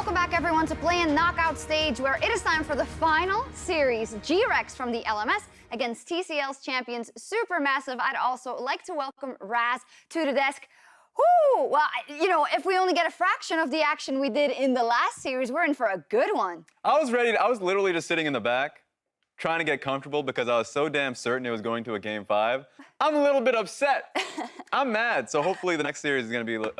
Welcome back, everyone, to Play-In Knockout Stage, where it is time for the final series, GRX from the LMS against TCL's champions, SuperMassive. I'd also like to welcome Raz to the desk. Whoo! Well, you know, if we only get a fraction of the action we did in the last series, we're in for a good one. I was literally just sitting in the back, trying to get comfortable because I was so damn certain it was going to a Game 5. I'm a little bit upset. I'm mad, so hopefully the next series is going to be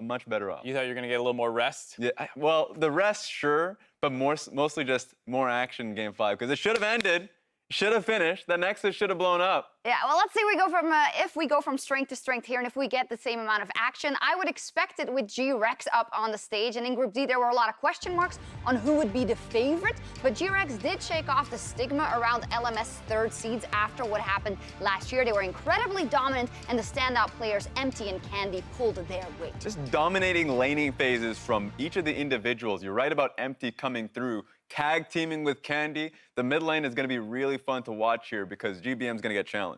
much better off. You thought you were going to get a little more rest? Yeah, well, the rest, sure, but mostly just more action in Game 5, because it should have ended, should have finished, the Nexus should have blown up. Yeah, well, let's see if we go from strength to strength here, and if we get the same amount of action. I would expect it with GRX up on the stage, and in Group D there were a lot of question marks on who would be the favorite, but GRX did shake off the stigma around LMS third seeds after what happened last year. They were incredibly dominant, and the standout players, Empty and Candy, pulled their weight. Just dominating laning phases from each of the individuals. You're right about Empty coming through, tag teaming with Candy. The mid lane is going to be really fun to watch here because GBM's going to get challenged.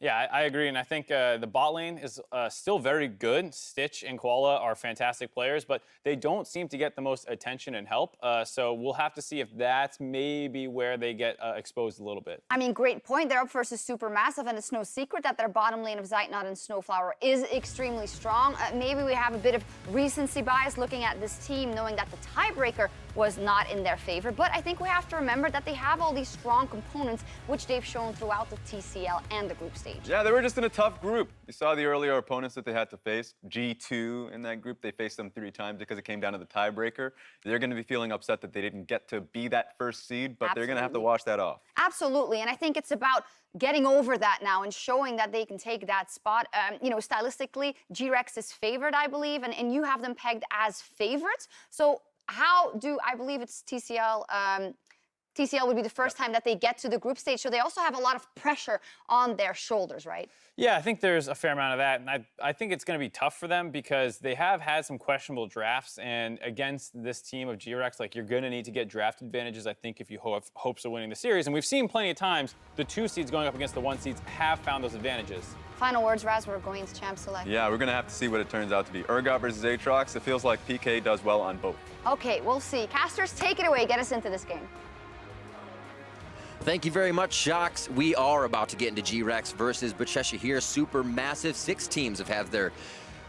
Yeah, I agree, and I think the bot lane is still very good. Stitch and Koala are fantastic players, but they don't seem to get the most attention and help, so we'll have to see if that's maybe where they get exposed a little bit. I mean, great point. They're up versus SuperMassive, and it's no secret that their bottom lane of Zeitnot and SnowFlower is extremely strong. Maybe we have a bit of recency bias looking at this team, knowing that the tiebreaker was not in their favor, but I think we have to remember that they have all these strong components, which they've shown throughout the TCL and the group stage. Yeah, they were just in a tough group. You saw the earlier opponents that they had to face. G2 in that group, they faced them 3 times because it came down to the tiebreaker. They're going to be feeling upset that they didn't get to be that first seed, but They're going to have to wash that off. Absolutely, and I think it's about getting over that now and showing that they can take that spot. You know, stylistically, GRX is favored, I believe, and you have them pegged as favorites. So how do, I believe it's TCL, TCL would be the first time that they get to the group stage, so they also have a lot of pressure on their shoulders, right? Yeah, I think there's a fair amount of that, and I think it's going to be tough for them because they have had some questionable drafts, and against this team of GRX, like, you're going to need to get draft advantages, I think, if you have hopes of winning the series, and we've seen plenty of times the 2 seeds going up against the 1 seeds have found those advantages. Final words, Raz, we're going to champ select. Yeah, we're going to have to see what it turns out to be. Urgot versus Aatrox, it feels like PK does well on both. Okay, we'll see. Casters, take it away. Get us into this game. Thank you very much, Shocks. We are about to get into GRX versus Bahçeşehir SuperMassive. 6 teams have their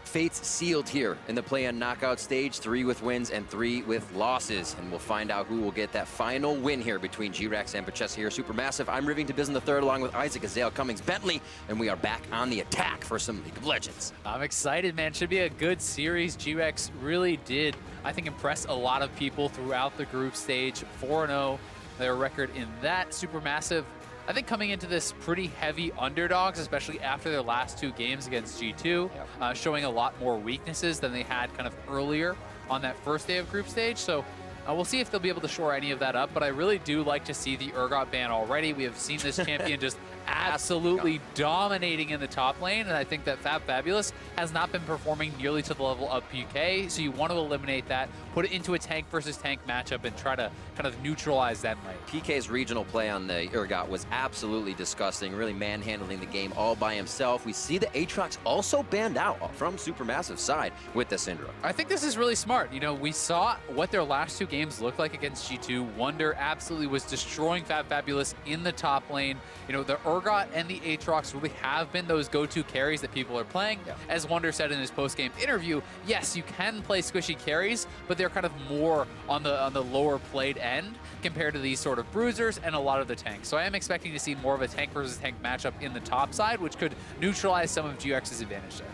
fates sealed here in the play-in knockout stage, 3 with wins and 3 with losses. And we'll find out who will get that final win here between GRX and Bahçeşehir SuperMassive. I'm Riving to Biz in the third, along with Isaac, Azale, Cummings, Bentley, and we are back on the attack for some League of Legends. I'm excited, man. Should be a good series. GRX really did, I think, impress a lot of people throughout the group stage. 4-0, their record in that. SuperMassive, I think, coming into this pretty heavy underdogs, especially after their last 2 games against G2, showing a lot more weaknesses than they had kind of earlier on that first day of group stage. So we'll see if they'll be able to shore any of that up, but I really do like to see the Urgot ban already. We have seen this champion just absolutely dominating in the top lane, and I think that fabFabulous has not been performing nearly to the level of PK, so you want to eliminate that, put it into a tank versus tank matchup, and try to kind of neutralize that lane. PK's regional play on the Urgot was absolutely disgusting, really manhandling the game all by himself. We see the Aatrox also banned out from SuperMassive's side with the Syndra. I think this is really smart. You know, we saw what their last 2 games looked like against G2. Wonder absolutely was destroying fabFabulous in the top lane. You know, the Urgot and the Aatrox really have been those go-to carries that people are playing. Yeah. As Wonder said in his post-game interview, yes, you can play squishy carries, but they're kind of more on the lower played end compared to these sort of bruisers and a lot of the tanks. So I am expecting to see more of a tank versus tank matchup in the top side, which could neutralize some of GRX's advantage there.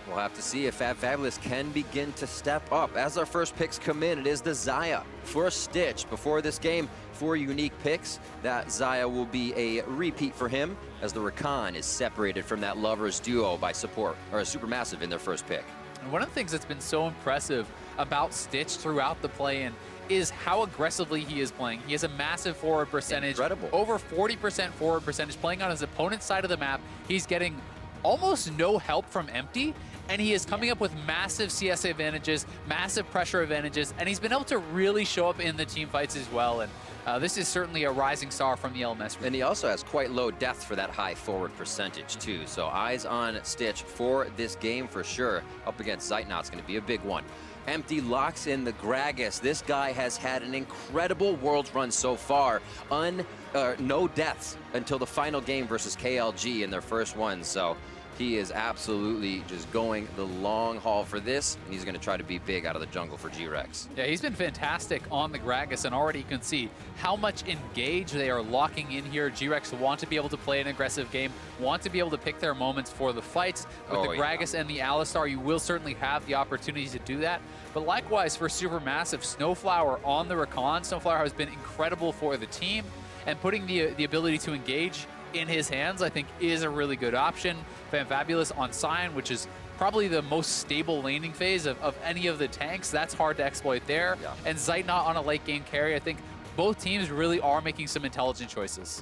We'll have to see if fabFabulous can begin to step up. As our first picks come in, it is the Xayah for Stitch. Before this game, 4 unique picks. That Xayah will be a repeat for him, as the Rakan is separated from that lovers duo by SuperMassive in their first pick. And one of the things that's been so impressive about Stitch throughout the play-in is how aggressively he is playing. He has a massive forward percentage. Incredible. Over 40% forward percentage, playing on his opponent's side of the map. He's getting almost no help from Empty, and he is coming up with massive CS advantages, massive pressure advantages, and he's been able to really show up in the team fights as well. And this is certainly a rising star from the LMS. And he also has quite low depth for that high forward percentage too. So eyes on Stitch for this game for sure. Up against Zeitnot's going to be a big one. Empty locks in the Gragas. This guy has had an incredible Worlds run so far. No deaths until the final game versus KLG in their first one. So he is absolutely just going the long haul for this, and he's going to try to be big out of the jungle for GRX. Yeah, he's been fantastic on the Gragas, and already you can see how much engaged they are locking in here. GRX want to be able to play an aggressive game, want to be able to pick their moments for the fights. With the Gragas and the Alistar, you will certainly have the opportunity to do that. But likewise for SuperMassive, SnowFlower on the Rakan. SnowFlower has been incredible for the team, and putting the ability to engage in his hands, I think, is a really good option. fabFabulous on Sion, which is probably the most stable laning phase of any of the tanks. That's hard to exploit there. Yeah. And Zeitnot on a late game carry. I think both teams really are making some intelligent choices.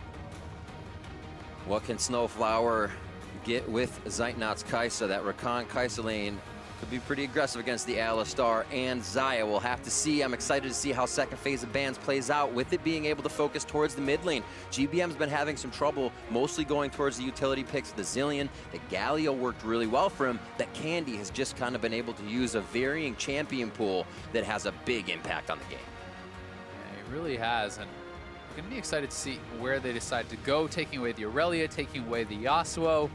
What can SnowFlower get with Zeitnot's Kaisa? That Rakan Kaisa lane could be pretty aggressive against the Alistar and Xayah. We'll have to see. I'm excited to see how second phase of bans plays out, with it being able to focus towards the mid lane. GBM's been having some trouble, mostly going towards the utility picks. The Zillion, the Galio worked really well for him. That Candy has just kind of been able to use a varying champion pool that has a big impact on the game. Yeah, he really has, and I'm going to be excited to see where they decide to go, taking away the Aurelia, taking away the Yasuo.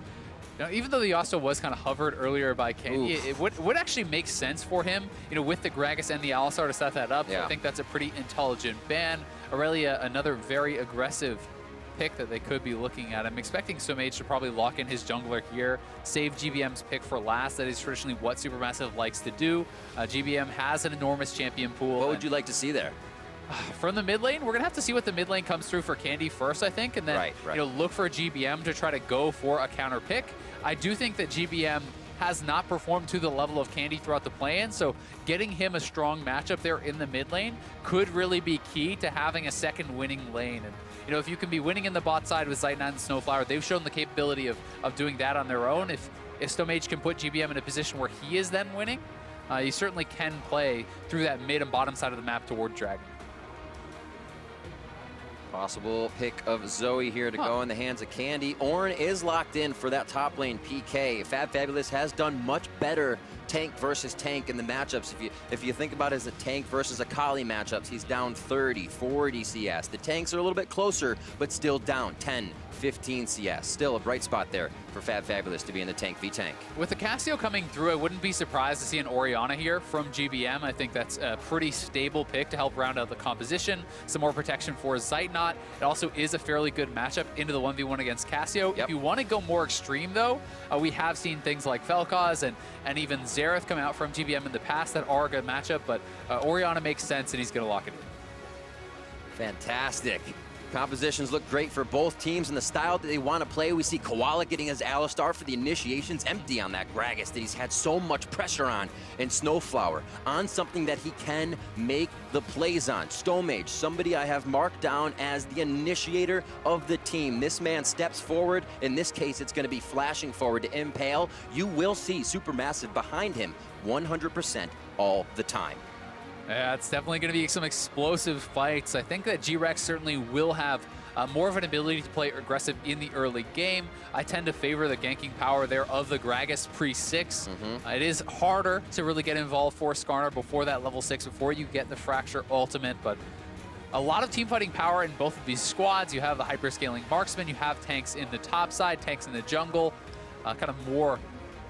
You know, even though the Yasuo was kind of hovered earlier by Candy, it would actually make sense for him, you know, with the Gragas and the Alistar to set that up. Yeah. So I think that's a pretty intelligent ban. Aurelia, another very aggressive pick that they could be looking at. I'm expecting Stomaged to probably lock in his jungler here, save GBM's pick for last. That is traditionally what SuperMassive likes to do. GBM has an enormous champion pool. What would you like to see there? From the mid lane, we're going to have to see what the mid lane comes through for Candy first, I think, and then you know, look for GBM to try to go for a counter pick. I do think that GBM has not performed to the level of Candy throughout the play-in, so getting him a strong matchup there in the mid lane could really be key to having a second winning lane. And you know, if you can be winning in the bot side with Zeitnot and SnowFlower, they've shown the capability of doing that on their own. If Stomaged can put GBM in a position where he is then winning, you certainly can play through that mid and bottom side of the map toward Dragon. Possible pick of Zoe here to go in the hands of Candy. Ornn is locked in for that top lane PK. fabFabulous has done much better tank versus tank in the matchups. If you think about it as a tank versus a Kali matchups, he's down 30, 40 CS. The tanks are a little bit closer, but still down 10, 15 CS. Still a bright spot there for fabFabulous to be in the tank v tank. With the Cassio coming through, I wouldn't be surprised to see an Orianna here from GBM. I think that's a pretty stable pick to help round out the composition. Some more protection for Zeitnot. It also is a fairly good matchup into the 1v1 against Cassio. If you want to go more extreme though, we have seen things like Felkaz and even Xerath come out from GBM in the past that are a good matchup, but Orianna makes sense and he's going to lock it in. Fantastic. Compositions look great for both teams and the style that they want to play. We see Koala getting his Alistar for the initiations, empty on that Gragas that he's had so much pressure on, and SnowFlower on something that he can make the plays on. Stomaged, somebody I have marked down as the initiator of the team. This man steps forward. In this case, it's going to be flashing forward to impale. You will see SuperMassive behind him 100% all the time. Yeah, it's definitely going to be some explosive fights. I think that GRX certainly will have more of an ability to play aggressive in the early game. I tend to favor the ganking power there of the Gragas pre-6. It is harder to really get involved for Skarner before that level 6, before you get the Fracture ultimate, but a lot of team fighting power in both of these squads. You have the hyperscaling marksman, you have tanks in the top side, tanks in the jungle, kind of more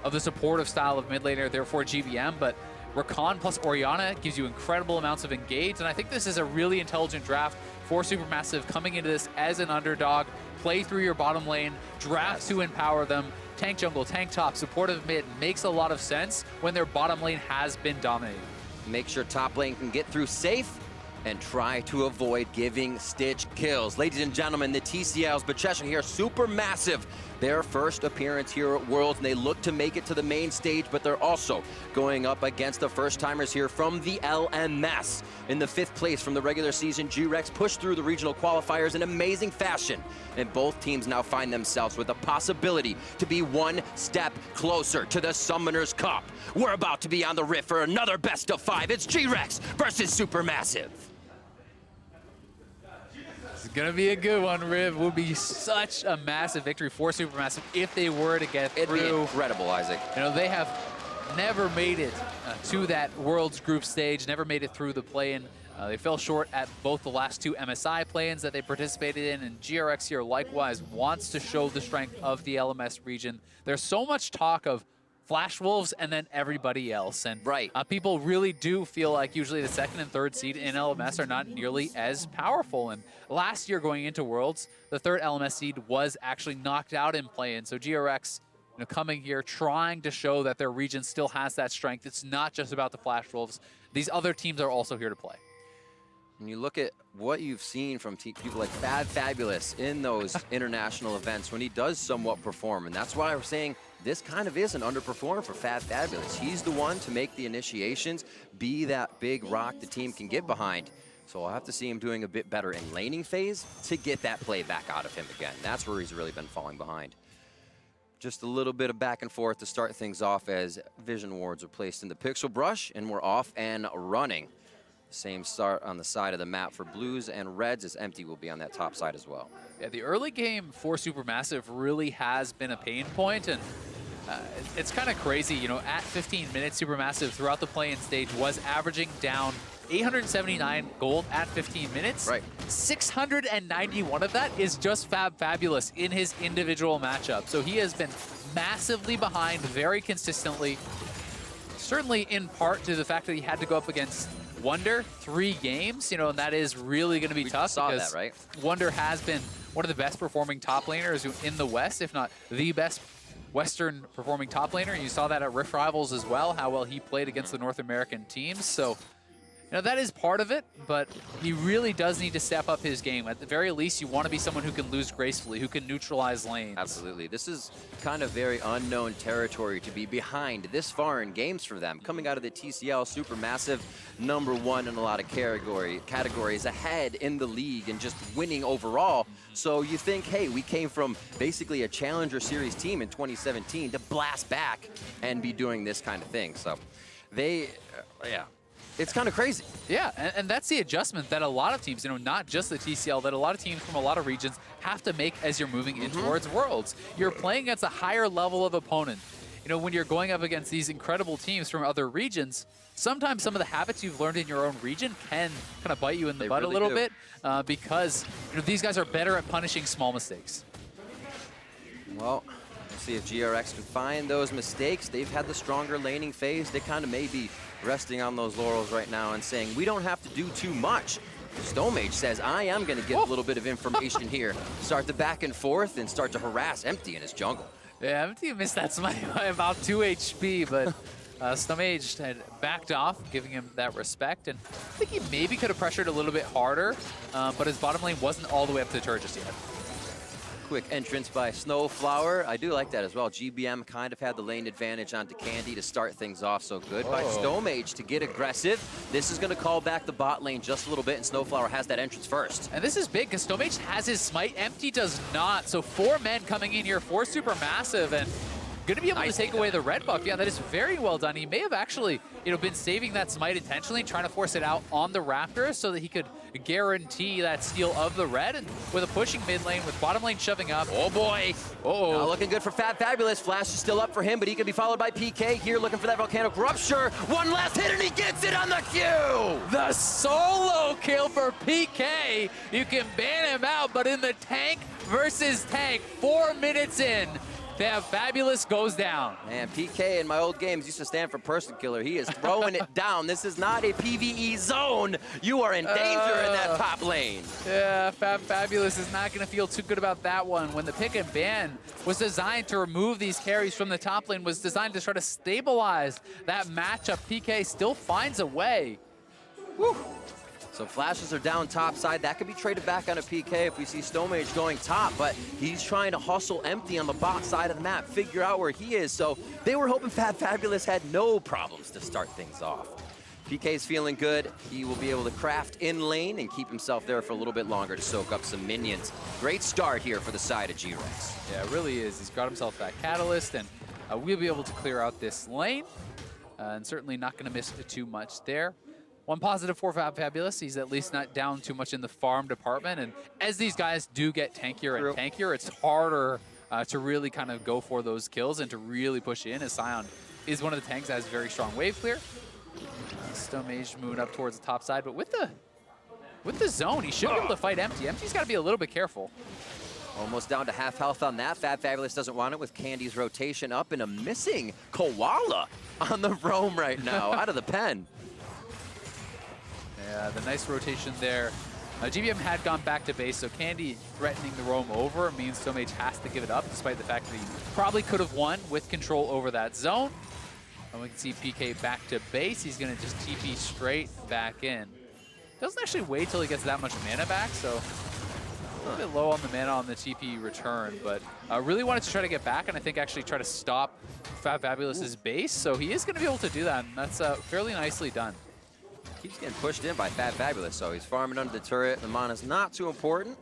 of the supportive style of mid laner there for GBM, but Rakan plus Orianna gives you incredible amounts of engage, and I think this is a really intelligent draft for SuperMassive coming into this as an underdog. Play through your bottom lane, draft to empower them. Tank jungle, tank top, supportive mid makes a lot of sense when their bottom lane has been dominated. Make sure top lane can get through safe and try to avoid giving Stitch kills. Ladies and gentlemen, the TCLs, Bahçeşehir SuperMassive, their first appearance here at Worlds, and they look to make it to the main stage, but they're also going up against the first-timers here from the LMS. In the 5th place from the regular season, GRX pushed through the regional qualifiers in amazing fashion, and both teams now find themselves with a possibility to be one step closer to the Summoners Cup. We're about to be on the rift for another best of 5. It's GRX versus SuperMassive. It's gonna be a good one, Riv. Would be such a massive victory for SuperMassive if they were to get through. It'd be incredible, Isaac. You know, they have never made it to that Worlds group stage, never made it through the play-in. They fell short at both the last 2 MSI play-ins that they participated in, and GRX here likewise wants to show the strength of the LMS region. There's so much talk of Flash Wolves and then everybody else, and people really do feel like usually the 2nd and 3rd seed in LMS are not nearly as powerful. And last year going into Worlds, the 3rd LMS seed was actually knocked out in play-in, so GRX coming here, trying to show that their region still has that strength. It's not just about the Flash Wolves. These other teams are also here to play. When you look at what you've seen from people like fabFabulous in those international events, when he does somewhat perform, and that's why we're saying this kind of is an underperformer for fabFabulous. He's the one to make the initiations, be that big rock the team can get behind. So I'll have to see him doing a bit better in laning phase to get that play back out of him again. That's where he's really been falling behind. Just a little bit of back and forth to start things off as vision wards are placed in the pixel brush, and we're off and running. Same start on the side of the map for blues and reds, as empty will be on that top side as well. Yeah, the early game for SuperMassive really has been a pain point, and it's kind of crazy. You know, at 15 minutes, SuperMassive throughout the play-in stage was averaging down 879 gold at 15 minutes. Right. 691 of that is just fabFabulous in his individual matchup. So he has been massively behind very consistently, certainly in part to the fact that he had to go up against Wonder 3 games, you know, and that is really going to be tough. Saw because that, right? Wonder has been one of the best performing top laners in the West, if not the best Western performing top laner. You saw that at Rift Rivals as well, how well he played against the North American teams. So, you know, that is part of it, but he really does need to step up his game. At the very least, you want to be someone who can lose gracefully, who can neutralize lanes. Absolutely. This is kind of very unknown territory to be behind this far in games for them. Coming out of the TCL SuperMassive, #1 in a lot of categories, ahead in the league and just winning overall. So you think, hey, we came from basically a Challenger Series team in 2017 to blast back and be doing this kind of thing. So they, yeah. It's kind of crazy. Yeah, and that's the adjustment that a lot of teams, you know, not just the TCL, that a lot of teams from a lot of regions have to make as you're moving in towards Worlds. You're playing against a higher level of opponent. You know, when you're going up against these incredible teams from other regions, sometimes some of the habits you've learned in your own region can kind of bite you in the butt a little bit because, you know, these guys are better at punishing small mistakes. Well, let's see if GRX can find those mistakes. They've had the stronger laning phase. They kind of may be resting on those laurels right now and saying, we don't have to do too much. Stomaged says, I am going to get a little bit of information here. Start the back and forth and start to harass Empty in his jungle. Yeah, Empty missed that smite by about 2 HP, but Stomaged had backed off, giving him that respect. And I think he maybe could have pressured a little bit harder, but his bottom lane wasn't all the way up to the turret just yet. Quick entrance by SnowFlower. I do like that as well. GBM kind of had the lane advantage onto Candy to start things off, so good by Stomaged to get aggressive. This is going to call back the bot lane just a little bit, and SnowFlower has that entrance first. And this is big because Stomaged has his smite, Empty does not. So 4 men coming in here for SuperMassive, and going to be able to take away the red buff. Yeah, that is very well done. He may have actually, you know, been saving that smite intentionally, trying to force it out on the Raptor so that he could guarantee that steal of the red. And with a pushing mid lane, with bottom lane shoving up. Oh boy. Oh, looking good for fabFabulous. Flash is still up for him, but he can be followed by PK here, looking for that volcanic rupture. One last hit, and he gets it on the Q. The solo kill for PK. You can ban him out, but in the tank versus tank, 4 minutes in, fabFabulous goes down. Man, PK in my old games used to stand for person killer. He is throwing it down. This is not a PvE zone. You are in danger in that top lane. Yeah, fabFabulous is not going to feel too good about that one. When the pick and ban was designed to remove these carries from the top lane, was designed to try to stabilize that matchup, PK still finds a way. Woo. So flashes are down top side. That could be traded back on a PK if we see Stomaged going top, but he's trying to hustle Empty on the bot side of the map, figure out where he is. So they were hoping fabFabulous had no problems to start things off. PK's feeling good. He will be able to craft in lane and keep himself there for a little bit longer to soak up some minions. Great start here for the side of GRX. Yeah, it really is. He's got himself that catalyst, and we'll be able to clear out this lane, and certainly not going to miss too much there. One positive for fabFabulous, he's at least not down too much in the farm department. And as these guys do get tankier and tankier, it's harder to really kind of go for those kills and to really push in, as Sion is one of the tanks that has very strong wave clear. Stomaged moving up towards the top side, but with the zone, he should be able to fight Empty. Empty's got to be a little bit careful. Almost down to half health on that. fabFabulous doesn't want it with Candy's rotation up and a missing Koala on the roam right now, out of the pen. Yeah, the nice rotation there. GBM had gone back to base, so Candy threatening the roam over means Stomaged has to give it up, despite the fact that he probably could have won with control over that zone. And we can see PK back to base. He's going to just TP straight back in. Doesn't actually wait till he gets that much mana back, so a little bit low on the mana on the TP return, but really wanted to try to get back and I think actually try to stop fabFabulous's base, so he is going to be able to do that, and that's fairly nicely done. Keeps getting pushed in by fabFabulous, so he's farming under the turret. The mana's not too important.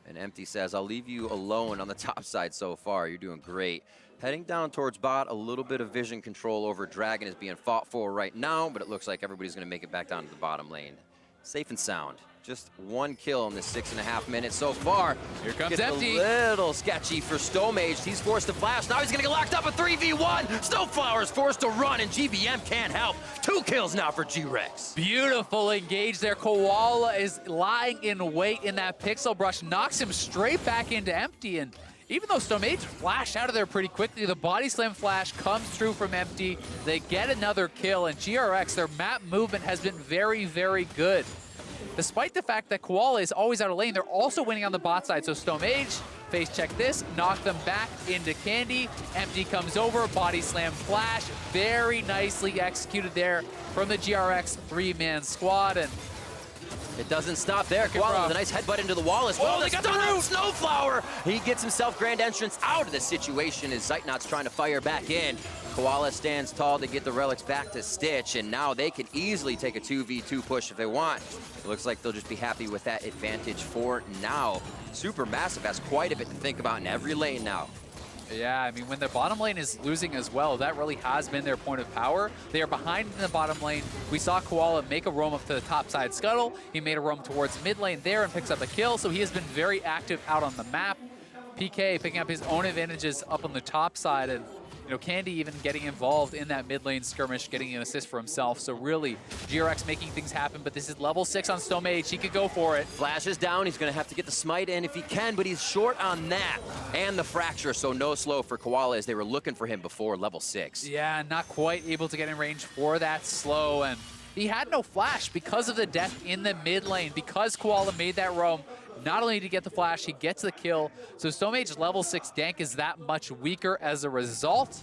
And Empty says, I'll leave you alone on the top side so far. You're doing great. Heading down towards bot, a little bit of vision control over Dragon is being fought for right now, but it looks like everybody's going to make it back down to the bottom lane. Safe and sound. Just one kill in this 6.5 minutes so far. Here comes Gets Empty. a little sketchy for Stomaged. He's forced to flash. Now he's going to get locked up a 3v1. SnowFlower is forced to run, and GBM can't help. 2 kills now for GRX. Beautiful engage there. Koala is lying in wait in that pixel brush, knocks him straight back into Empty, and even though Stomaged flashed out of there pretty quickly, the body slam flash comes through from Empty. They get another kill, and GRX, their map movement has been very, very good. Despite the fact that Koala is always out of lane, they're also winning on the bot side. So Stomaged, face check this, knock them back into Candy. Empty comes over, body slam flash. Very nicely executed there from the GRX 3-man squad. And it doesn't stop there. Koala with a nice headbutt into the wall as well. Oh, they got the root! root! SnowFlower! He gets himself grand entrance out of the situation as Zeitnot's trying to fire back in. Koala stands tall to get the relics back to Stitch, and now they can easily take a 2v2 push if they want. It looks like they'll just be happy with that advantage for now. SuperMassive has quite a bit to think about in every lane now. yeah, I mean, when the bottom lane is losing as well, that really has been their point of power. They are behind in the bottom lane. We saw Koala make a roam up to the top side scuttle. He made a roam towards mid lane there and picks up a kill, so he has been very active out on the map. PK picking up his own advantages up on the top side, and you know, Candy even getting involved in that mid lane skirmish, getting an assist for himself. So really, GRX making things happen, but this is level 6 on Stomaged. He could go for it. Flashes down, he's gonna have to get the smite in if he can, but he's short on that. And the fracture, so no slow for Koala as they were looking for him before level 6. Yeah, not quite able to get in range for that slow, and he had no flash because of the death in the mid lane, because Koala made that roam. Not only did he get the flash, he gets the kill. So Stomage's level 6 gank is that much weaker as a result.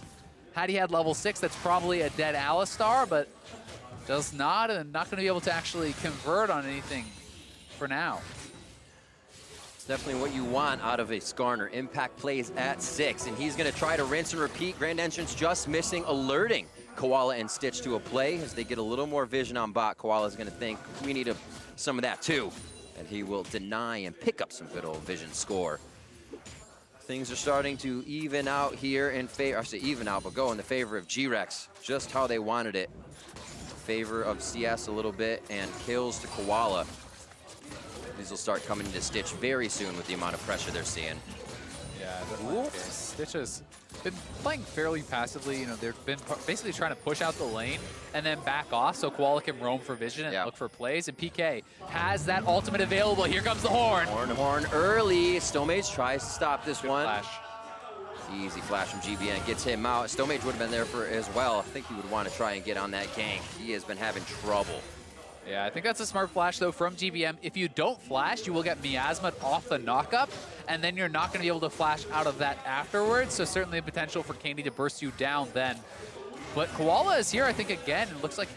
Had he had level 6, that's probably a dead Alistar, but does not, and not going to be able to actually convert on anything for now. It's definitely what you want out of a Skarner. Impact plays at 6, and he's going to try to rinse and repeat. Grand Entrance just missing, alerting Koala and Stitch to a play. As they get a little more vision on bot, Koala's going to think, we need some of that too. And he will deny and pick up some good old vision score. Things are starting to even out here in favor, I say even out, but go in the favor of GRX, just how they wanted it. Favor of CS a little bit, and kills to Koala. These will start coming into Stitch very soon with the amount of pressure they're seeing. Yeah, definitely. Stitch has been playing fairly passively. You know, they've been basically trying to push out the lane and then back off so Koala can roam for vision and look for plays. And PK has that ultimate available. Here comes the horn. Horn early. Stomage tries to stop this one. Flash. Easy flash from GBN, gets him out. Stomage would have been there for as well. I think he would want to try and get on that gank. He has been having trouble. Yeah, I think that's a smart flash, though, from GBM. If you don't flash, you will get miasma off the knockup, and then you're not going to be able to flash out of that afterwards, so certainly a potential for Candy to burst you down then. But Koala is here, I think, again. It looks like,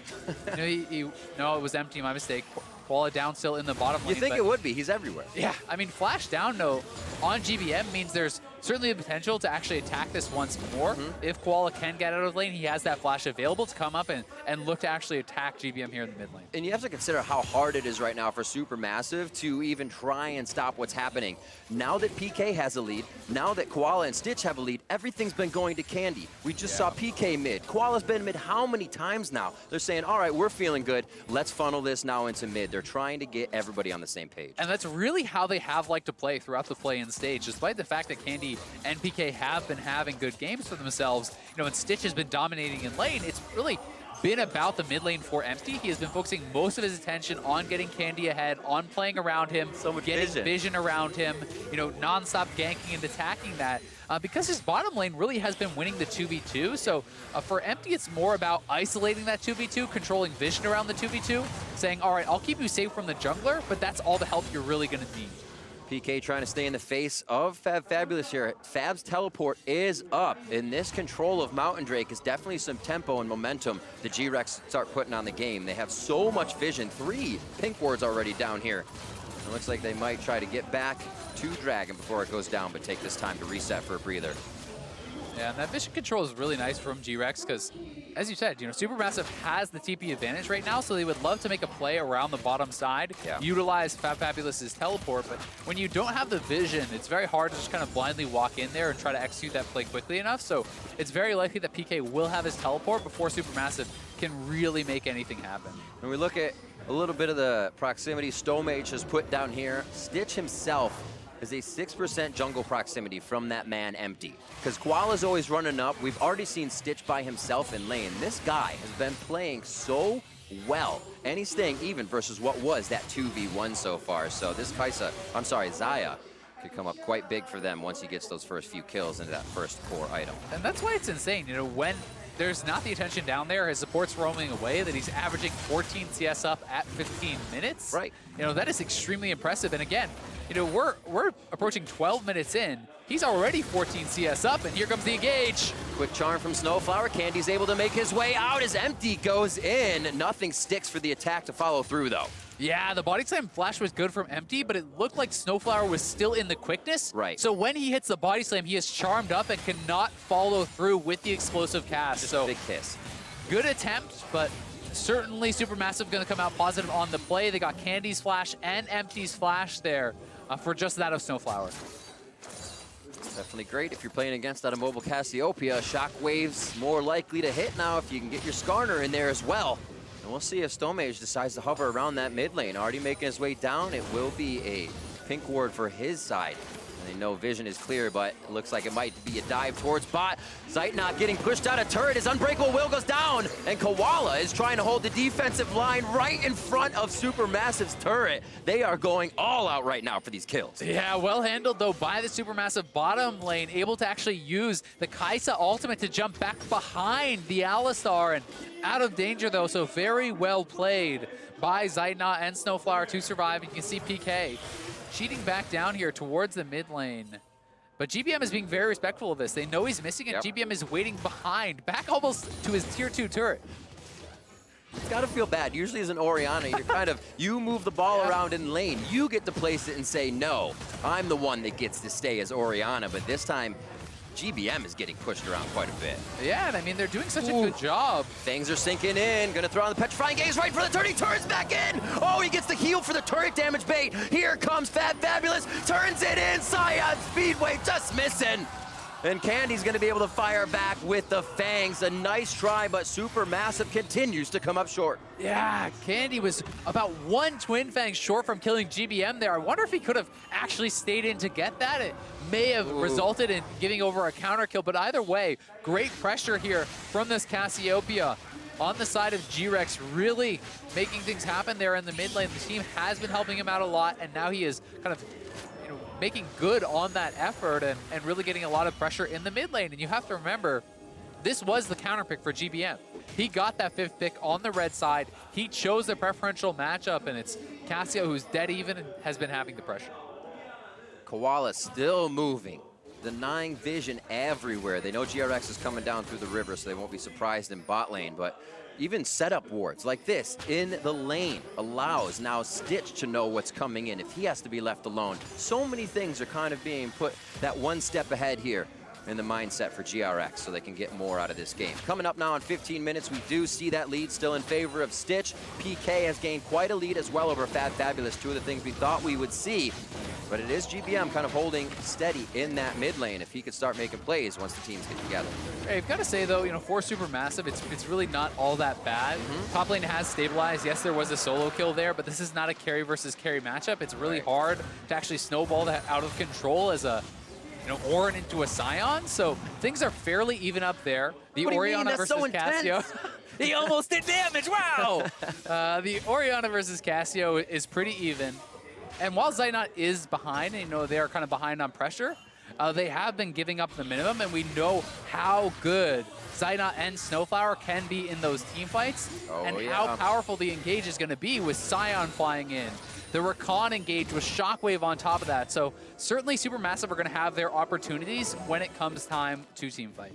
no, it was empty, my mistake. Koala down still in the bottom lane. You think it would be, he's everywhere. Yeah, I mean, flash down, though, on GBM means there's certainly the potential to actually attack this once more. If Koala can get out of lane, he has that flash available to come up and look to actually attack GBM here in the mid lane. And you have to consider how hard it is right now for SuperMassive to even try and stop what's happening. Now that PK has a lead, now that Koala and Stitch have a lead, everything's been going to Candy. We just saw PK mid. Koala's been mid how many times now? They're saying, all right, we're feeling good. Let's funnel this now into mid. They're trying to get everybody on the same page. And that's really how they have liked to play throughout the play-in stage, despite the fact that Candy Empty and PK have been having good games for themselves, you know, and Stitch has been dominating in lane, it's really been about the mid lane for Empty. He has been focusing most of his attention on getting Candy ahead, on playing around him, getting vision around him, you know, non-stop ganking and attacking that. Because his bottom lane really has been winning the 2v2, so for Empty, it's more about isolating that 2v2, controlling vision around the 2v2, saying, all right, I'll keep you safe from the jungler, but that's all the help you're really going to need. PK trying to stay in the face of fabFabulous here. Fab's teleport is up, and this control of Mountain Drake is definitely some tempo and momentum the GRX start putting on the game. They have so much vision. 3 pink wards already down here. It looks like they might try to get back to Dragon before it goes down, but take this time to reset for a breather. Yeah, and that vision control is really nice from GRX because, as you said, you know, SuperMassive has the TP advantage right now, so they would love to make a play around the bottom side, utilize fabFabulous's teleport, but when you don't have the vision, it's very hard to just kind of blindly walk in there and try to execute that play quickly enough, so it's very likely that PK will have his teleport before SuperMassive can really make anything happen. When we look at a little bit of the proximity Stomaged has put down here, Stitch himself is a 6% jungle proximity from that man Empty. Because Koala's always running up. We've already seen Stitch by himself in lane. This guy has been playing so well. And he's staying even versus what was that 2v1 so far. So this Xayah could come up quite big for them once he gets those first few kills into that first core item. And that's why it's insane, you know, when there's not the attention down there, his support's roaming away, that he's averaging 14 CS up at 15 minutes. Right. You know, that is extremely impressive. And again, you know, we're approaching 12 minutes in. He's already 14 CS up, and here comes the engage. Quick charm from SnowFlower. Candy's able to make his way out as Empty goes in. Nothing sticks for the attack to follow through, though. Yeah, the body slam flash was good from Empty, but it looked like SnowFlower was still in the quickness. Right. So when he hits the body slam, he is charmed up and cannot follow through with the explosive cast. Just so a big kiss. Good attempt, but certainly SuperMassive going to come out positive on the play. They got Candy's flash and Empty's flash there for just that of SnowFlower. Definitely great if you're playing against that immobile Cassiopeia. Shockwave's more likely to hit now if you can get your Skarner in there as well. And we'll see if Stomaged decides to hover around that mid lane. Already making his way down. It will be a pink ward for his side. And they know vision is clear, but it looks like it might be a dive towards bot. Zeitnot getting pushed out of turret. His Unbreakable Will goes down. And Koala is trying to hold the defensive line right in front of SuperMassive's turret. They are going all out right now for these kills. Yeah, well handled though by the SuperMassive bottom lane, able to actually use the Kaisa ultimate to jump back behind the Alistar and out of danger though, so very well played by Zeitnot and SnowFlower to survive. You can see PK cheating back down here towards the mid lane. But GBM is being very respectful of this. They know he's missing and GBM is waiting behind, back almost to his tier 2 turret. It's gotta feel bad. Usually as an Orianna, you're kind of, you move the ball around in lane. You get to place it and say, no, I'm the one that gets to stay as Orianna. But this time, GBM is getting pushed around quite a bit. Yeah, and I mean, they're doing such a good job. Things are sinking in. Gonna throw on the Petrifying Gaze right for the turret. He turns back in. Oh, he gets the heal for the turret damage bait. Here comes fabFabulous. Turns it in. Sion Speedway just missing. And Candy's gonna be able to fire back with the fangs. A nice try, but SuperMassive continues to come up short. Yeah, Candy was about one Twin Fang short from killing GBM there. I wonder if he could have actually stayed in to get that. It may have resulted in giving over a counter kill, but either way, great pressure here from this Cassiopeia on the side of GRX, really making things happen there in the mid lane. The team has been helping him out a lot, and now he is kind of making good on that effort and really getting a lot of pressure in the mid lane. And you have to remember, this was the counter pick for GBM. He got that 5th pick on the red side. He chose the preferential matchup, and it's Cassio who's dead even and has been having the pressure. Koala still moving, denying vision everywhere. They know GRX is coming down through the river, so they won't be surprised in bot lane, but even setup wards like this in the lane allows now Stitch to know what's coming in if he has to be left alone. So many things are kind of being put that one step ahead here in the mindset for GRX so they can get more out of this game. Coming up now in 15 minutes, we do see that lead still in favor of Stitch. PK has gained quite a lead as well over fabFabulous, 2 of the things we thought we would see. But it is GBM kind of holding steady in that mid lane if he could start making plays once the teams get together. Hey, I've got to say though, for SuperMassive, it's really not all that bad. Top lane has stabilized. Yes, there was a solo kill there, but this is not a carry versus carry matchup. It's really hard to actually snowball that out of control as a Ornn into a Sion, so things are fairly even up there. The What do you mean? Orianna That's versus so Cassio. intense. He almost did damage, wow! The Orianna versus Cassio is pretty even. And while Zeitnot is behind, and they are kind of behind on pressure, they have been giving up the minimum, and we know how good Zeitnot and SnowFlower can be in those team fights, and how powerful the engage is going to be with Sion flying in. The Rakan engage with Shockwave on top of that. So certainly SuperMassive are going to have their opportunities when it comes time to team fight.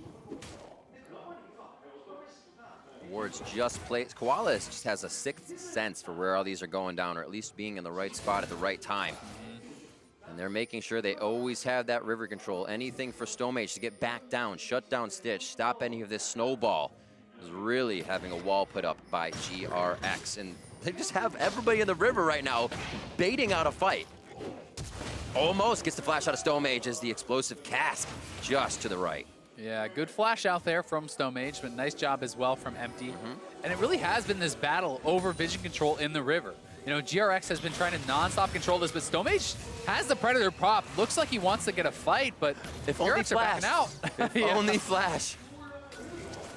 Wards just plays. Koala just has a sixth sense for where all these are going down, or at least being in the right spot at the right time. And they're making sure they always have that river control. Anything for Stomaged to get back down, shut down Stitch, stop any of this snowball. Is really having a wall put up by GRX. And they just have everybody in the river right now baiting out a fight. Almost gets the flash out of Stomaged as the explosive cask just to the right. Yeah, good flash out there from Stomaged, but nice job as well from Empty. And it really has been this battle over vision control in the river. GRX has been trying to non-stop control this, but Stomaged has the Predator prop. Looks like he wants to get a fight, but if only GRX are backing out. If only flash.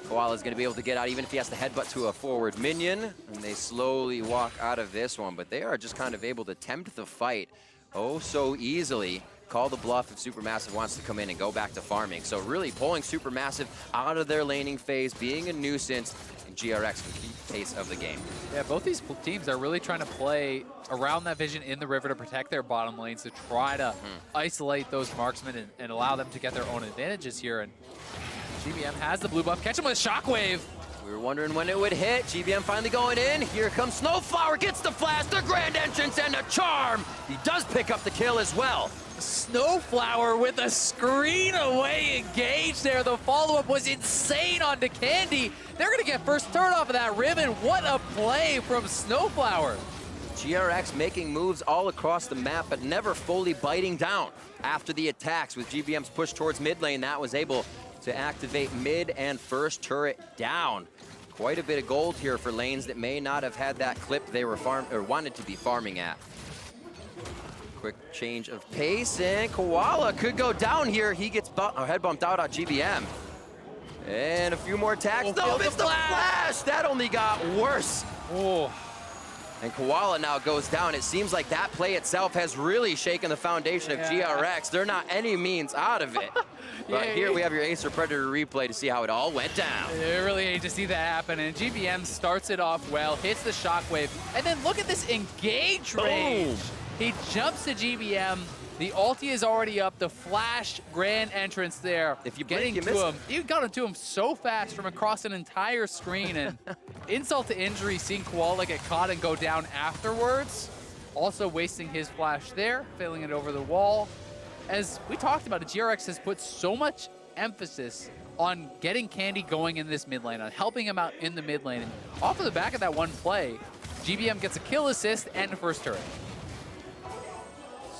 Koala's going to be able to get out even if he has to headbutt to a forward minion. And they slowly walk out of this one, but they are just kind of able to tempt the fight oh so easily. Call the bluff if SuperMassive wants to come in and go back to farming. So really pulling SuperMassive out of their laning phase, being a nuisance, and GRX can keep pace of the game. Yeah, both these teams are really trying to play around that vision in the river to protect their bottom lanes, to try to isolate those marksmen and allow them to get their own advantages here. And GBM has the blue buff. Catch him with Shockwave. We were wondering when it would hit. GBM finally going in. Here comes SnowFlower, gets the flash, the grand entrance, and a charm. He does pick up the kill as well. SnowFlower with a screen away engage there. The follow-up was insane onto Candy. They're going to get first turn off of that ribbon. What a play from SnowFlower. GRX making moves all across the map, but never fully biting down. After the attacks with GBM's push towards mid lane, that was able to activate mid and first turret down. Quite a bit of gold here for lanes that may not have had that clip they were wanted to be farming at. Quick change of pace, and Koala could go down here. He gets head bumped out on GBM. And a few more attacks. No, it's the flash! That only got worse. Oh. And Koala now goes down. It seems like that play itself has really shaken the foundation of GRX. They're not any means out of it. But here we have your Acer Predator replay to see how it all went down. I really hate to see that happen. And GBM starts it off well, hits the Shockwave, and then look at this engage range. He jumps to GBM. The ulti is already up. The flash grand entrance there. If you getting blink, to you miss him, you got into him so fast from across an entire screen, and insult to injury, seeing Koala get caught and go down afterwards. Also wasting his flash there, failing it over the wall. As we talked about it, GRX has put so much emphasis on getting Candy going in this mid lane, on helping him out in the mid lane. And off of the back of that one play, GBM gets a kill assist and a first turret.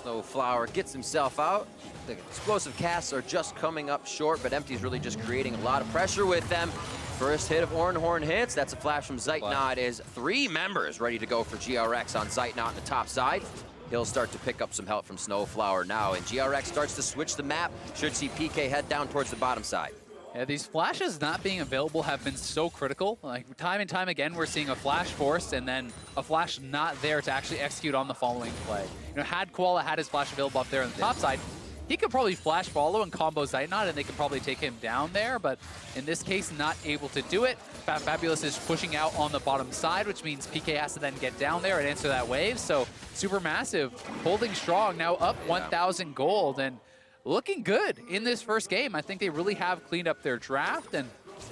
SnowFlower gets himself out. The explosive casts are just coming up short, but Empty's really just creating a lot of pressure with them. First hit of Ornn hits. That's a flash from Zeitnot. Is 3 members ready to go for GRX on Zeitnot on the top side. He'll start to pick up some help from SnowFlower now, and GRX starts to switch the map. Should see PK head down towards the bottom side. Yeah, these flashes not being available have been so critical. Like time and time again, we're seeing a flash forced and then a flash not there to actually execute on the following play. Had Koala had his flash available up there on the top side, he could probably flash follow and combo Zeitnot, and they could probably take him down there. But in this case, not able to do it. fabFabulous is pushing out on the bottom side, which means PK has to then get down there and answer that wave. So SuperMassive holding strong, now up 1,000 gold. And looking good in this first game. I think they really have cleaned up their draft and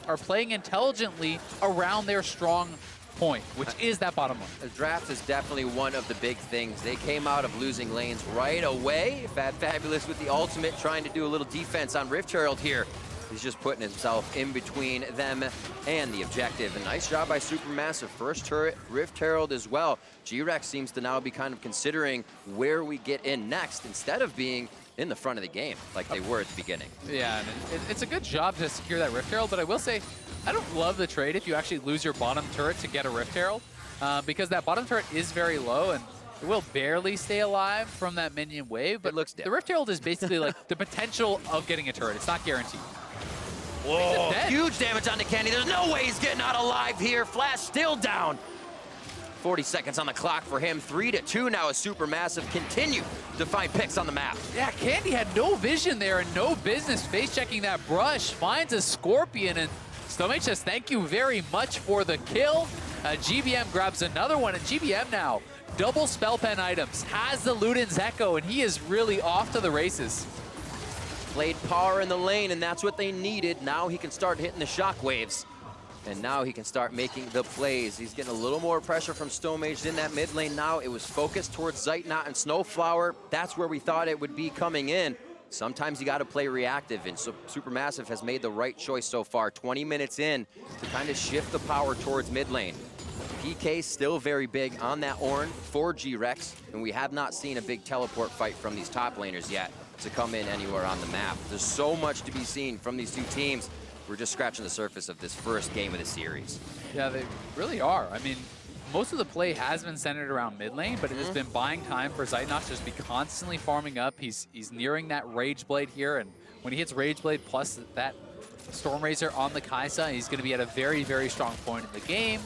are playing intelligently around their strong point, which is that bottom lane. The draft is definitely one of the big things. They came out of losing lanes right away. fabFabulous with the ultimate, trying to do a little defense on Rift Herald here. He's just putting himself in between them and the objective. A nice job by SuperMassive. First turret, Rift Herald as well. GRX seems to now be kind of considering where we get in next instead of being in the front of the game like they were at the beginning. Yeah, and it's a good job to secure that Rift Herald, but I will say, I don't love the trade if you actually lose your bottom turret to get a Rift Herald, because that bottom turret is very low, and It will barely stay alive from that minion wave, but looks dead. the Rift Herald is basically like the potential of getting a turret. It's not guaranteed. Whoa, huge damage on the Candy. There's no way he's getting out alive here. Flash still down. 40 seconds on the clock for him. 3-2 now as SuperMassive continue to find picks on the map. Yeah, Candy had no vision there and no business face checking that brush. Finds a Scorpion, and Stomaged says thank you very much for the kill. GBM grabs another one, and GBM now double spell pen items, has the Luden's Echo, and he is really off to the races. Played power in the lane, and that's what they needed. Now he can start hitting the shockwaves. And now he can start making the plays. He's getting a little more pressure from Stomaged in that mid lane now. It was focused towards Zeitnot and SnowFlower. That's where we thought it would be coming in. Sometimes you got to play reactive, and so SuperMassive has made the right choice so far. 20 minutes in to kind of shift the power towards mid lane. PK still very big on that Ornn for GRX, and we have not seen a big teleport fight from these top laners yet to come in anywhere on the map. There's so much to be seen from these two teams. We're just scratching the surface of this first game of the series. Yeah, they really are. I mean, most of the play has been centered around mid lane, but it has been buying time for Zeitnot to just be constantly farming up. He's nearing that Rage Blade here, and when he hits Rage Blade plus that Storm Razor on the Kaisa, he's going to be at a very, very strong point in the game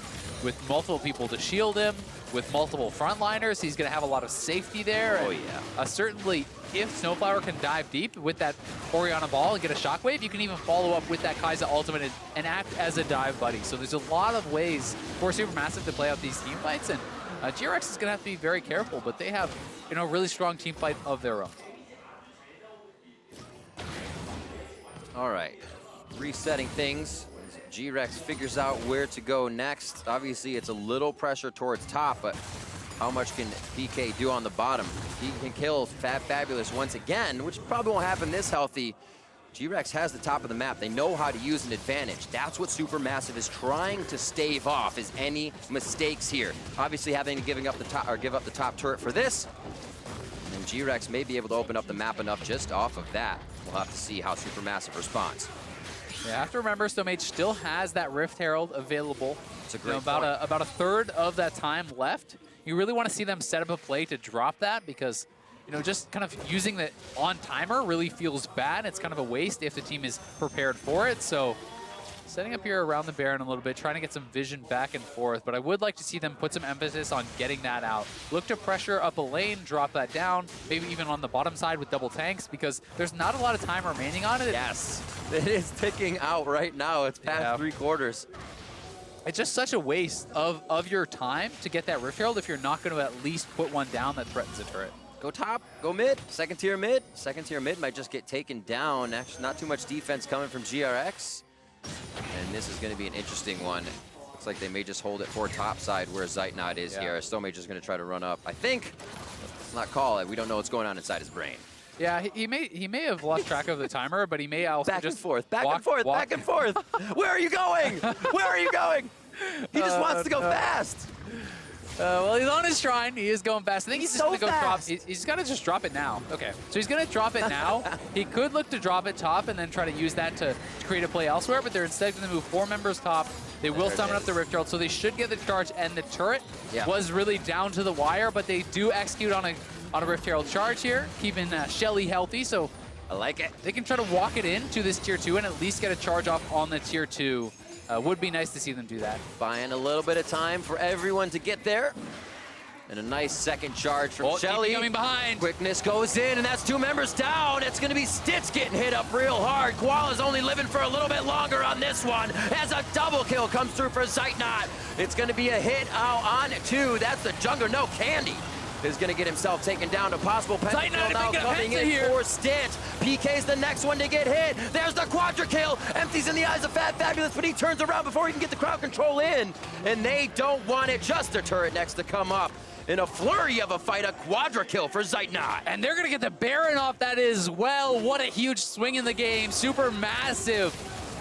with multiple people to shield him, with multiple frontliners. He's going to have a lot of safety there. Oh, and, yeah. Certainly, if SnowFlower can dive deep with that Orianna ball and get a shockwave, you can even follow up with that Kaisa ultimate and act as a dive buddy. So there's a lot of ways for SuperMassive to play out these team fights, and GRX is going to have to be very careful, but they have, you know, a really strong team fight of their own. All right, resetting things. As GRX figures out where to go next. Obviously, it's a little pressure towards top, but how much can PK do on the bottom? He can kill fabFabulous once again, which probably won't happen this healthy. GRX has the top of the map. They know how to use an advantage. That's what SuperMassive is trying to stave off, is any mistakes here. Obviously, having to give up the top turret for this, and GRX may be able to open up the map enough just off of that. We'll have to see how SuperMassive responds. Yeah, have to remember, Stomaged still has that Rift Herald available. It's a great about a third of that time left. You really want to see them set up a play to drop that, because, you know, just kind of using it on timer really feels bad. It's kind of a waste if the team is prepared for it. So setting up here around the Baron a little bit, trying to get some vision back and forth, but I would like to see them put some emphasis on getting that out. Look to pressure up a lane, drop that down, maybe even on the bottom side with double tanks, because there's not a lot of time remaining on it. Yes, it is ticking out right now. It's past 3 quarters. It's just such a waste of your time to get that Rift Herald if you're not going to at least put one down that threatens a turret. Go top, go mid, second tier mid. Second tier mid might just get taken down. Actually, not too much defense coming from GRX. And this is going to be an interesting one. Looks like they may just hold it for top side where Zeitnot is here. Stomaged is going to try to run up. I think, let's not call it. We don't know what's going on inside his brain. Yeah, he may have lost track of the timer, but he may also back just and forth, back and forth, back and forth. Where are you going? Where are you going? He just wants to go fast. Well, he's on his shrine. He is going fast. I think he's just going to go drop. He's got to just drop it now. Okay, so he's going to drop it now. He could look to drop it top and then try to use that to create a play elsewhere, but they're instead going to move 4 members top. They will summon up the Rift Herald, so they should get the charge, and the turret was really down to the wire, but they do execute on a Rift Herald charge here, keeping Shelly healthy, so I like it. They can try to walk it into this tier 2 and at least get a charge off on the tier 2. Would be nice to see them do that. Buying a little bit of time for everyone to get there. And a nice second charge from Shelly. Coming behind. Quickness goes in, and that's 2 members down. It's going to be Stitch getting hit up real hard. Koala's only living for a little bit longer on this one as a double kill comes through for Zeitnot. It's going to be a hit out on 2. That's the jungler. No, Candy is going to get himself taken down to possible pentakill now coming in here for Stitch. PK's the next one to get hit. There's the quadra kill. Empties in the eyes of fabFabulous, but he turns around before he can get the crowd control in. And they don't want it. Just a turret next to come up. In a flurry of a fight, a quadra kill for Zeitnot. And they're going to get the Baron off that as well. What a huge swing in the game. SuperMassive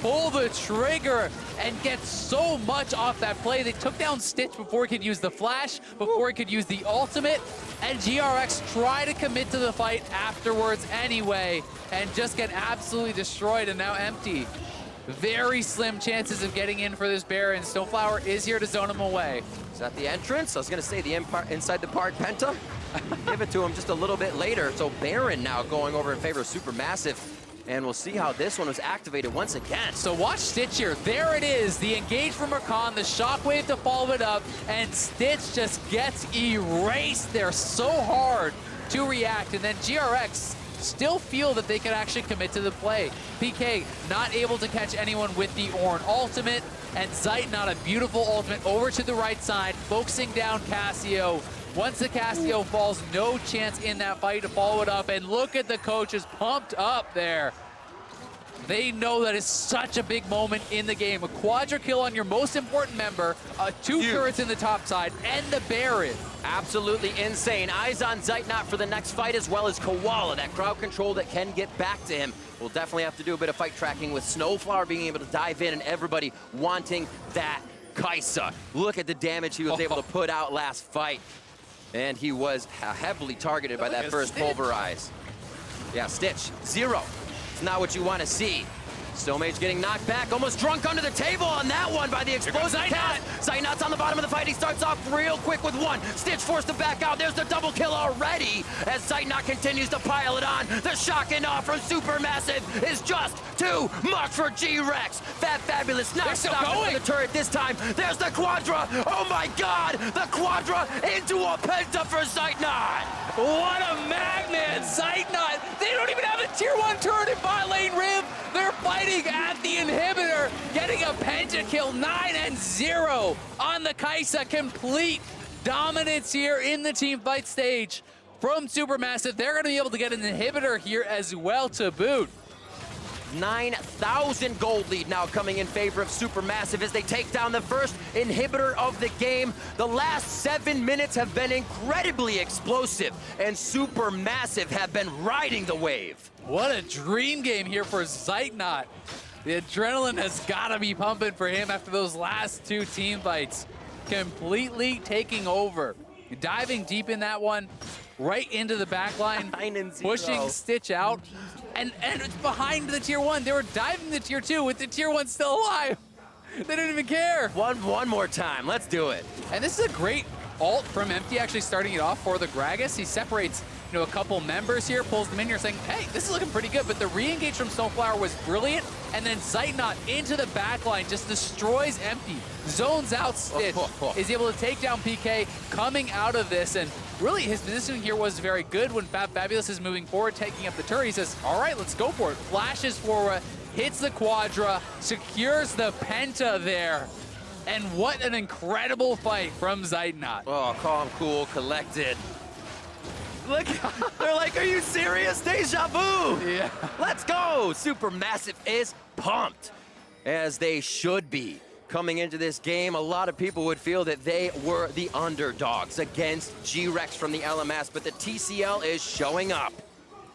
pull the trigger and get so much off that play. They took down Stitch before he could use the flash, before he could use the ultimate, and GRX try to commit to the fight afterwards anyway and just get absolutely destroyed and now empty. very slim chances of getting in for this Baron. SnowFlower is here to zone him away. Is that the entrance? I was going to say the inside the park Penta. Give it to him just a little bit later. So Baron now going over in favor of SuperMassive. And we'll see how this one was activated once again. So watch Stitch here. There it is. The engage from Rakan, the shockwave to follow it up, and Stitch just gets erased there so hard to react. And then GRX still feel that they could actually commit to the play. PK not able to catch anyone with the Ornn ultimate, and Zeitnot, a beautiful ultimate over to the right side, focusing down Cassio. Once the Cassio falls, no chance in that fight to follow it up. And look at the coaches pumped up there. They know that it's such a big moment in the game. A quadra kill on your most important member, 2 turrets in the top side, and the Baron. Absolutely insane. Eyes on Zeitnot for the next fight, as well as Koala, that crowd control that can get back to him. We'll definitely have to do a bit of fight tracking with SnowFlower being able to dive in and everybody wanting that Kaisa. Look at the damage he was able to put out last fight. And he was heavily targeted by that first pulverize. Yeah, Stitch, 0. It's not what you want to see. Stomaged getting knocked back, almost drunk under the table on that one by the explosive cast. Zeitnot's on the bottom of the fight. He starts off real quick with 1. Stitch forced to back out. There's the double kill already as Zeitnot continues to pile it on. The shock and awe from SuperMassive is just too much for GRX. fabFabulous not stopping for the turret this time. There's the quadra. Oh my God, the quadra into a penta for Zeitnot. What a magnet, Zeitnot. They don't even have a tier 1 turret in bot lane Riv. They're fighting at the inhibitor, getting a pentakill, 9-0 on the Kaisa. Complete dominance here in the team fight stage from SuperMassive. They're gonna be able to get an inhibitor here as well to boot. 9,000 gold lead now coming in favor of SuperMassive as they take down the first inhibitor of the game. The last 7 minutes have been incredibly explosive, and SuperMassive have been riding the wave. What a dream game here for Zeitnot. The adrenaline has got to be pumping for him after those last 2 team fights. Completely taking over. Diving deep in that one, right into the back line, pushing Stitch out. And it's behind the tier 1. They were diving the tier 2 with the tier 1 still alive. They didn't even care. One more time, let's do it. And this is a great ult from Empty actually starting it off for the Gragas. He separates a couple members here, pulls them in here saying, hey, this is looking pretty good. But the re-engage from SnowFlower was brilliant. And then Zeitnot into the backline just destroys Empty, zones out Stitch, is able to take down PK coming out of this. And really his positioning here was very good when fabFabulous is moving forward, taking up the turret. He says, all right, let's go for it. Flashes forward, hits the quadra, secures the penta there. And what an incredible fight from Zeitnot. Oh, calm, cool, collected. Look, they're like, are you serious? Deja vu. Yeah. Let's go. SuperMassive is pumped, as they should be. Coming into this game, a lot of people would feel that they were the underdogs against GRX from the LMS, but the TCL is showing up.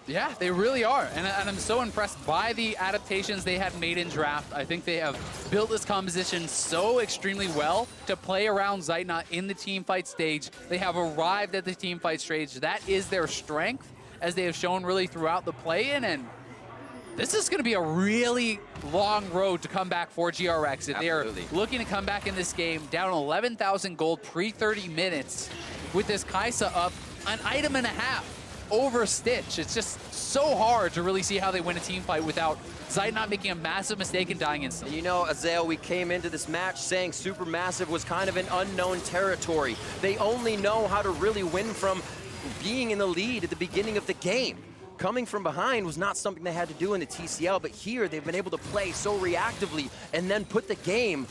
Yeah, they really are. And I'm so impressed by the adaptations they had made in draft. I think they have built this composition so extremely well to play around Zeitnot in the team fight stage. They have arrived at the team fight stage. That is their strength, as they have shown really throughout the play-in. And this is going to be a really long road to come back for GRX. If they are looking to come back in this game, down 11,000 gold pre-30 minutes, with this Kaisa up an item and a half over Stitch. It's just so hard to really see how they win a team fight without Zeitnot making a massive mistake and dying instantly. You know, Azael, we came into this match saying SuperMassive was kind of an unknown territory. They only know how to really win from being in the lead at the beginning of the game. Coming from behind was not something they had to do in the TCL, but here they've been able to play so reactively and then put the game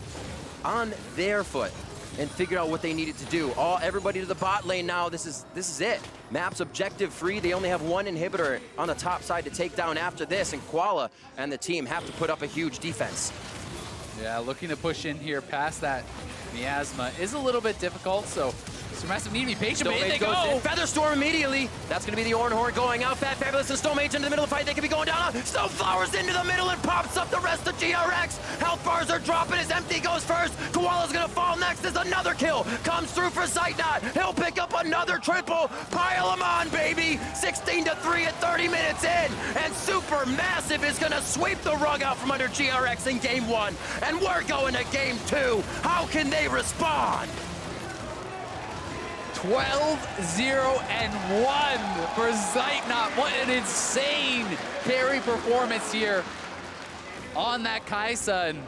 on their foot and figure out what they needed to do. Everybody to the bot lane now. This is it. Map's objective free. They only have 1 inhibitor on the top side to take down after this, and Koala and the team have to put up a huge defense. Yeah, looking to push in here past that miasma is a little bit difficult, so SuperMassive need to be patient, but in they go! Featherstorm immediately. That's going to be the Ornn going out. fabFabulous and Stomaged into the middle of the fight. They could be going down. SnowFlower's into the middle and pops up the rest of GRX. Health bars are dropping as Empty goes first. Koala's going to fall next. misses another kill. Comes through for Zeitnot. He'll pick up another triple. Pile him on, baby. 16-3 at 30 minutes in. And SuperMassive is going to sweep the rug out from under GRX in game 1. And we're going to game 2. How can they respond? 12-0-1 for Zeitnot. What an insane carry performance here on that Kaisa. And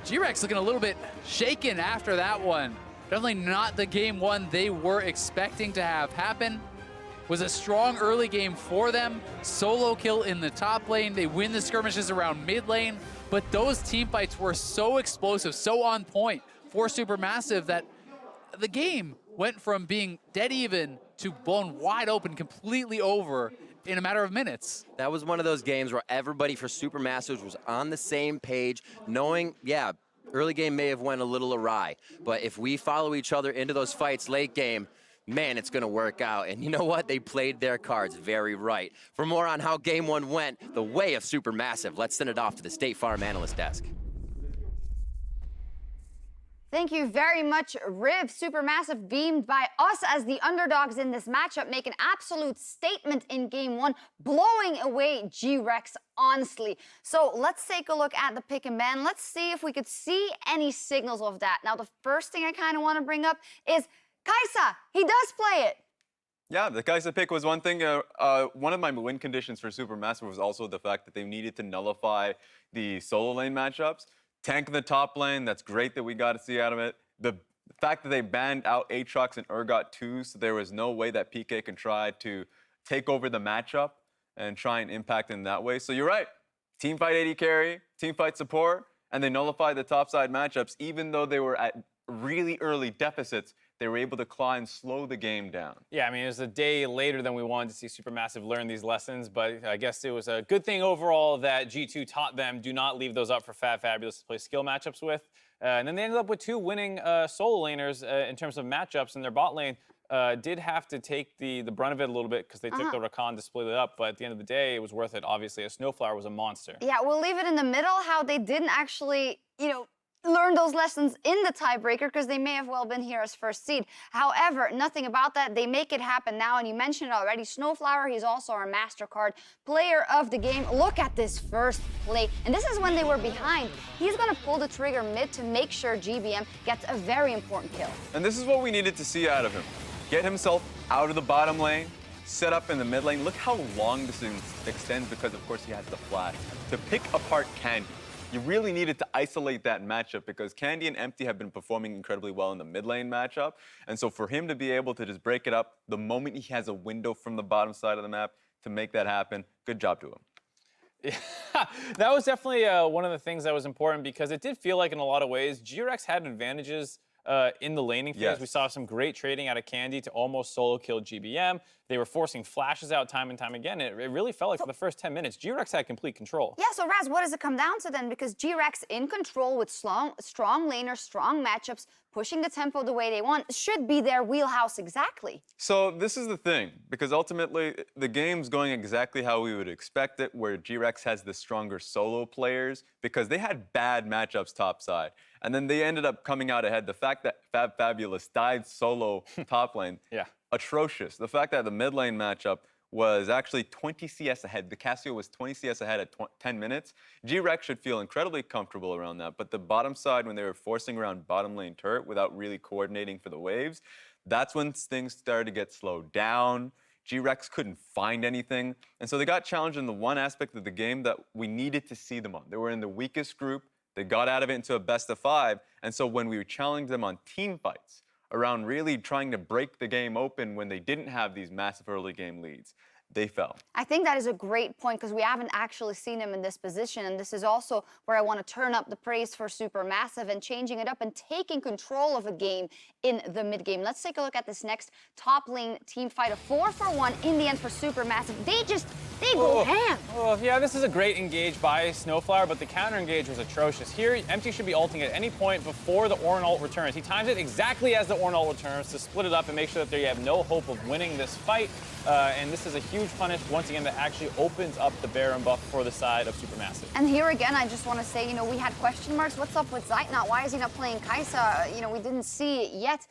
GRX looking a little bit shaken after that one. Definitely not the game 1 they were expecting to have happen. Was a strong early game for them. Solo kill in the top lane. They win the skirmishes around mid lane. But those team fights were so explosive, so on point for SuperMassive that the game went from being dead even to blown wide open, completely over in a matter of minutes. That was one of those games where everybody for SuperMassive was on the same page, knowing, yeah, early game may have went a little awry, but if we follow each other into those fights late game, man, it's gonna work out. And you know what? They played their cards very right. For more on how game 1 went, the way of SuperMassive, let's send it off to the State Farm analyst desk. Thank you very much, Riv. SuperMassive beamed by us as the underdogs in this matchup, make an absolute statement in game 1, blowing away GRX, honestly. So let's take a look at the pick and ban. Let's see if we could see any signals of that. Now, the first thing I kind of want to bring up is Kaisa. He does play it. Yeah, the Kaisa pick was one thing. One of my win conditions for SuperMassive was also the fact that they needed to nullify the solo lane matchups. Tank in the top lane, that's great that we got to see out of it. The fact that they banned out Aatrox and Urgot too, so there was no way that PK can try to take over the matchup and try and impact in that way. So you're right, team fight AD carry, team fight support, and they nullified the topside matchups. Even though they were at really early deficits, they were able to claw and slow the game down. Yeah, I mean, it was a day later than we wanted to see SuperMassive learn these lessons, but I guess it was a good thing overall that G2 taught them do not leave those up for fabFabulous to play skill matchups with. And then they ended up with 2 winning solo laners in terms of matchups, and their bot lane did have to take the brunt of it a little bit because they took the Rakan to split it up, but at the end of the day, it was worth it, obviously, as SnowFlower was a monster. Yeah, we'll leave it in the middle, how they didn't actually, learn those lessons in the tiebreaker because they may have well been here as first seed. However, nothing about that. They make it happen now, and you mentioned it already. SnowFlower, he's also our MasterCard player of the game. Look at this first play, and this is when they were behind. He's going to pull the trigger mid to make sure GBM gets a very important kill. And this is what we needed to see out of him. Get himself out of the bottom lane, set up in the mid lane. Look how long this extends because, of course, he has the flash. To pick apart Candy, you really needed to isolate that matchup because Candy and Empty have been performing incredibly well in the mid lane matchup. And so for him to be able to just break it up the moment he has a window from the bottom side of the map to make that happen, good job to him. Yeah, that was definitely one of the things that was important because it did feel like in a lot of ways GRX had advantages in the laning phase. Yes. We saw some great trading out of Candy to almost solo kill GBM. They were forcing flashes out time and time again. It really felt like for the first 10 minutes, GRX had complete control. Yeah, so Raz, what does it come down to then? Because GRX in control with strong laners, strong matchups, pushing the tempo the way they want, should be their wheelhouse exactly. So this is the thing, because ultimately the game's going exactly how we would expect it, where GRX has the stronger solo players because they had bad matchups topside. And then they ended up coming out ahead. The fact that fabFabulous died solo top lane, Yeah. atrocious. The fact that the mid lane matchup was actually 20 CS ahead. The Cassio was 20 CS ahead at 10 minutes. GRX should feel incredibly comfortable around that. But the bottom side, when they were forcing around bottom lane turret without really coordinating for the waves, that's when things started to get slowed down. GRX couldn't find anything. And so they got challenged in the one aspect of the game that we needed to see them on. They were in the weakest group. They got out of it into a best of 5. And so when we challenged them on team fights, around really trying to break the game open when they didn't have these massive early game leads, they fell. I think that is a great point because we haven't actually seen them in this position, and this is also where I want to turn up the praise for SuperMassive and changing it up and taking control of a game in the mid game. Let's take a look at this next top lane team fight, a 4-for-1 in the end for SuperMassive. They just They go ham. Oh, yeah, this is a great engage by SnowFlower, but the counter engage was atrocious. Here, Empty should be ulting at any point before the Ornn ult returns. He times it exactly as the Ornn ult returns to split it up and make sure that they have no hope of winning this fight. And this is a huge punish, once again, that actually opens up the Baron buff for the side of SuperMassive. And here again, I just want to say, we had question marks. What's up with Zeitnot? Why is he not playing Kaisa? We didn't see it yet.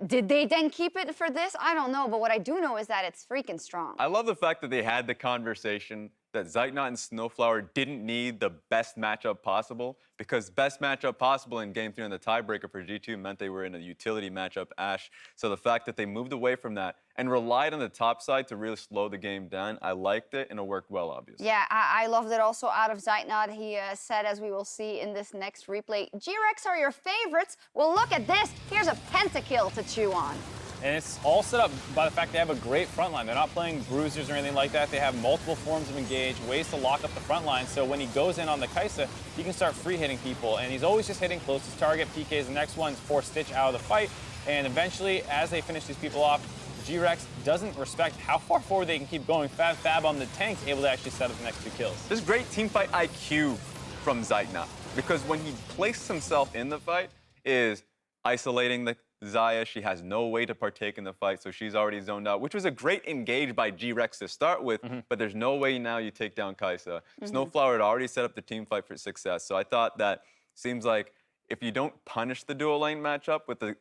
Did they then keep it for this? I don't know, but what I do know is that it's freaking strong. I love the fact that they had the conversation that Zeitnot and SnowFlower didn't need the best matchup possible, because best matchup possible in Game 3 on the tiebreaker for G2 meant they were in a utility matchup, Ashe. So the fact that they moved away from that and relied on the top side to really slow the game down, I liked it, and it worked well, obviously. Yeah, I loved it also out of Zeitnot. He said, as we will see in this next replay, GRX are your favorites. Well, look at this. Here's a pentakill to chew on. And it's all set up by the fact they have a great front line. They're not playing bruisers or anything like that. They have multiple forms of engage, ways to lock up the front line. So when he goes in on the Kaisa, he can start free hitting people. And he's always just hitting closest target. PK is the next one, force Stitch out of the fight. And eventually, as they finish these people off, GRX doesn't respect how far forward they can keep going. Fab on the tank, able to actually set up the next 2 kills. There's great teamfight IQ from Zeitnot, because when he places himself in the fight, is isolating the Xayah. She has no way to partake in the fight, so she's already zoned out, which was a great engage by GRX to start with, but there's no way now you take down Kaisa. SnowFlower had already set up the team fight for success, so I thought that seems like if you don't punish the dual lane matchup with the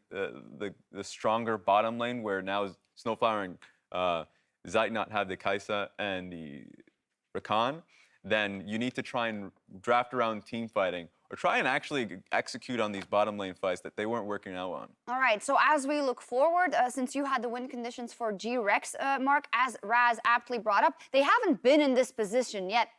stronger bottom lane, where now SnowFlower and Zeitnot have the Kaisa and the Rakan, then you need to try and draft around team fighting, or try and actually execute on these bottom lane fights that they weren't working out on. All right, so as we look forward, since you had the win conditions for GRX, Mark, as Raz aptly brought up, they haven't been in this position yet.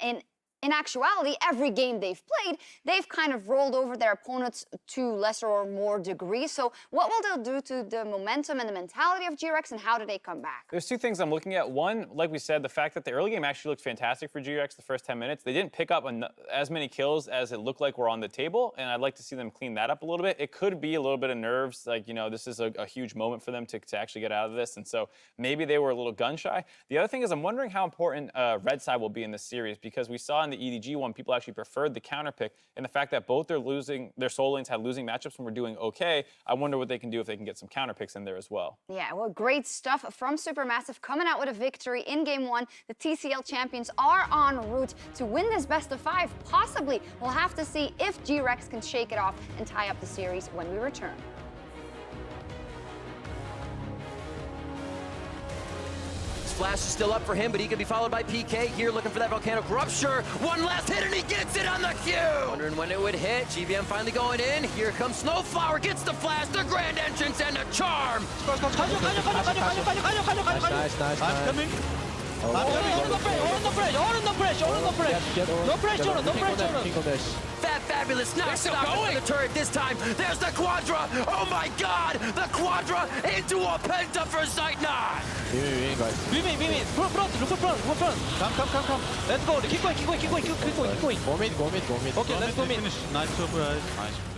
In actuality, every game they've played, they've kind of rolled over their opponents to lesser or more degree. So what will they do to the momentum and the mentality of GRX, and how do they come back? There's 2 things I'm looking at. One, like we said, the fact that the early game actually looked fantastic for GRX the first 10 minutes. They didn't pick up as many kills as it looked like were on the table, and I'd like to see them clean that up a little bit. It could be a little bit of nerves, like, this is a huge moment for them to actually get out of this, and so maybe they were a little gun-shy. The other thing is I'm wondering how important red side will be in this series, because we saw in the EDG one, people actually preferred the counter pick, and the fact that both their solo lanes had losing matchups and were doing okay, I wonder what they can do if they can get some counter picks in there as well. Yeah, well, great stuff from SuperMassive, coming out with a victory in Game 1. The TCL champions are en route to win this best of 5, possibly. We'll have to see if GRX can shake it off and tie up the series when we return. Flash is still up for him, but he could be followed by PK here, looking for that volcanic rupture. One last hit, and he gets it on the cue! Wondering when it would hit. GVM finally going in. Here comes SnowFlower, gets the flash, the grand entrance, and a charm! Nice. I'm coming. No pressure. fabFabulous, not stopping for the turret this time. There's the Quadra. Oh my God, the Quadra into a penta for Zeitnot. We win. Front. Come. Let's go. Keep going. Go mid. Okay, let's go mid. Nice, super nice.